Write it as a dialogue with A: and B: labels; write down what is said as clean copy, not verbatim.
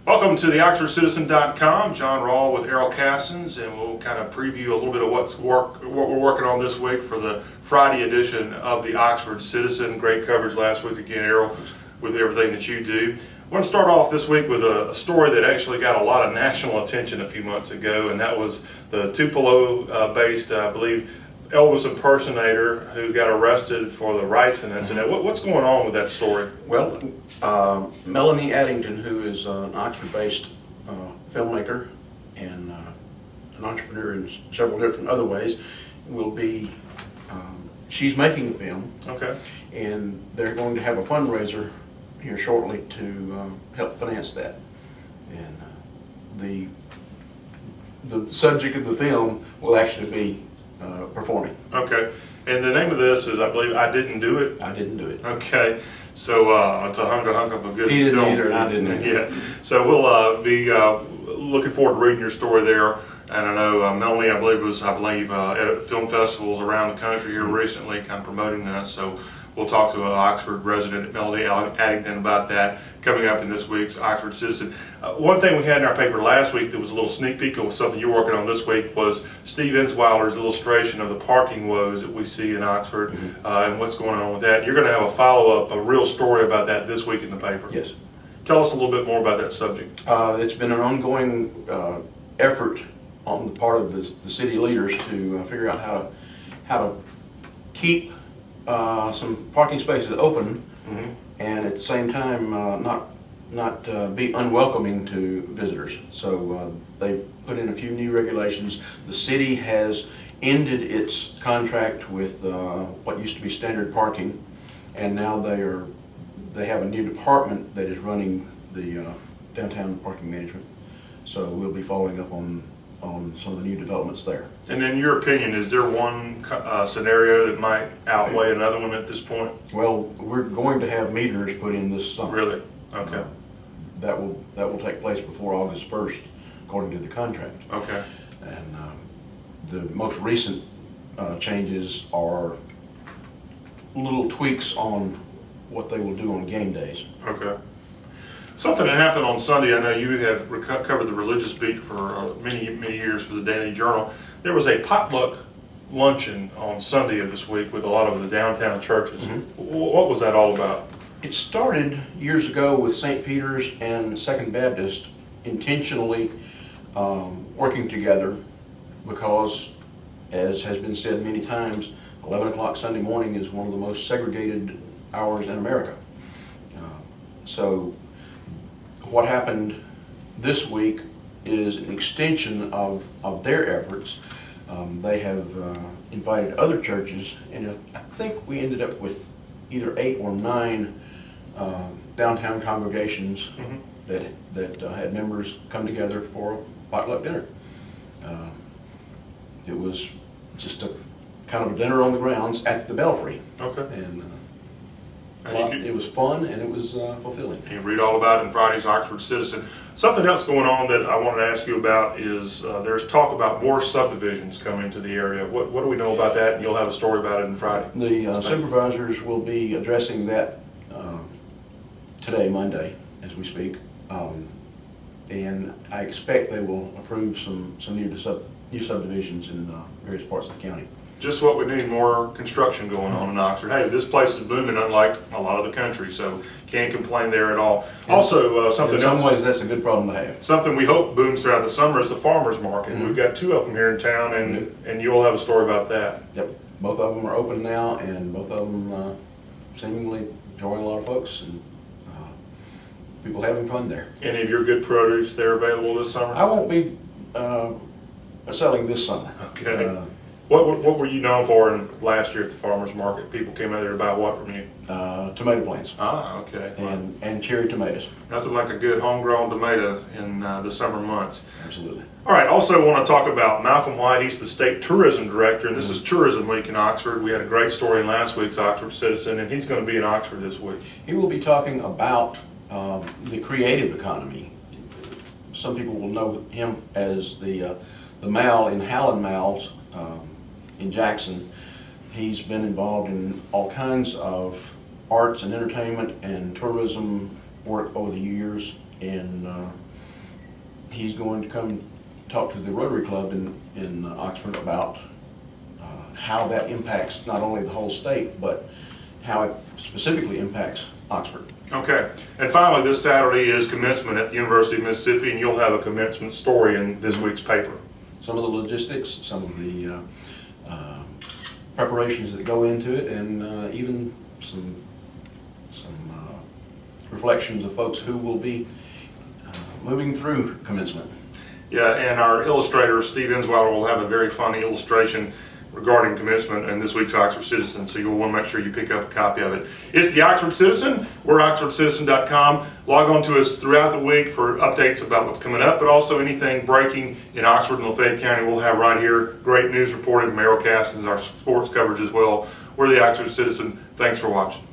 A: Welcome to the OxfordCitizen.com. Jon Rawl with Errol Castens, and we'll kind of preview a little bit of what we're working on this week for the Friday edition of the Oxford Citizen. Great coverage last week again, Errol, with everything that you do. I want to start off this week with a story that actually got a lot of national attention a few months ago, and that was the Tupelo-based, I believe, Elvis impersonator who got arrested for the ricin incident. What's going on with that story?
B: Well, Melanie Addington, who is an Oxford-based filmmaker and an entrepreneur in several different other ways, will be, she's making a film.
A: Okay.
B: And they're going to have a fundraiser here shortly to help finance that. And the subject of the film will actually be performing.
A: Okay. And the name of this is, I believe, I Didn't Do It?
B: I Didn't Do It.
A: Okay. So it's a hunk of a good film.
B: He didn't either, and I didn't either.
A: Yeah. So we'll be looking forward to reading your story there. And I know Melanie, I believe, at film festivals around the country here recently, kind of promoting that. So we'll talk to an Oxford resident, Melanie Addington, about that coming up in this week's Oxford Citizen. One thing we had in our paper last week that was a little sneak peek of something you're working on this week was Steve Insweiler's illustration of the parking woes that we see in Oxford and what's going on with that. You're going to have a follow-up, a real story about that this week in the paper.
B: Yes.
A: Tell us a little bit more about that subject.
B: It's been an ongoing effort on the part of the city leaders to figure out how to keep some parking spaces open, and at the same time not be unwelcoming to visitors. So they've put in a few new regulations. The city has ended its contract with what used to be standard parking, and now they have a new department that is running the downtown parking management. So we'll be following up on some of the new developments there.
A: And in your opinion, is there one scenario that might outweigh another one at this point?
B: Well, we're going to have meters put in this summer.
A: Really? Okay.
B: That will take place before August 1st, according to the contract.
A: Okay.
B: And the most recent changes are little tweaks on what they will do on game days.
A: Okay. Something that happened on Sunday, I know you have covered the religious beat for many years for the Daily Journal. There was a potluck luncheon on Sunday of this week with a lot of the downtown churches. What was that all about?
B: It started years ago with St. Peter's and Second Baptist intentionally working together because, as has been said many times, 11 o'clock Sunday morning is one of the most segregated hours in America. So what happened this week is an extension of their efforts. They have invited other churches, and I think we ended up with either 8 or 9 downtown congregations that had members come together for a potluck dinner. It was just a kind of a dinner on the grounds at the Belfry.
A: Okay.
B: And it was fun and it was fulfilling.
A: You can read all about it in Friday's Oxford Citizen. Something else going on that I wanted to ask you about is there's talk about more subdivisions coming to the area. What do we know about that? And you'll have a story about it in Friday.
B: The supervisors will be addressing that today, Monday, as we speak. And I expect they will approve some new subdivisions in various parts of the county.
A: Just what we need, more construction going on in Oxford. Hey, this place is booming unlike a lot of the country, so can't complain there at all. Also, something else.
B: In some ways, that's a good problem to have.
A: Something we hope booms throughout the summer is the farmers market. We've got 2 of them here in town, and you'll have a story about that.
B: Yep, both of them are open now, and both of them seemingly drawing a lot of folks, and people having fun there.
A: Any of your good produce there available this summer?
B: I won't be selling this summer.
A: Okay. What were you known for in last year at the farmers market? People came out there to buy what from you?
B: Tomato plants.
A: Ah, okay.
B: And cherry tomatoes.
A: Nothing like a good homegrown tomato in the summer months.
B: Absolutely.
A: All right, also want to talk about Malcolm White. He's the state tourism director, and this is Tourism Week in Oxford. We had a great story in last week's Oxford Citizen, and he's going to be in Oxford this week.
B: He will be talking about the creative economy. Some people will know him as the Mall in Howland Malls in Jackson. He's been involved in all kinds of arts and entertainment and tourism work over the years in he's going to come talk to the Rotary Club in Oxford about how that impacts not only the whole state, but how it specifically impacts Oxford.
A: Okay, and finally, this Saturday is commencement at the University of Mississippi, and you'll have a commencement story in this week's paper.
B: Some of the logistics, some of the preparations that go into it, and even some reflections of folks who will be moving through commencement.
A: Yeah, and our illustrator, Steve Insweiler, will have a very funny illustration regarding commencement in this week's Oxford Citizen, so you'll want to make sure you pick up a copy of it. It's the Oxford Citizen. We're oxfordcitizen.com. Log on to us throughout the week for updates about what's coming up, but also anything breaking in Oxford and Lafayette County we'll have right here. Great news reporting from Errol Castens, our sports coverage as well. We're the Oxford Citizen. Thanks for watching.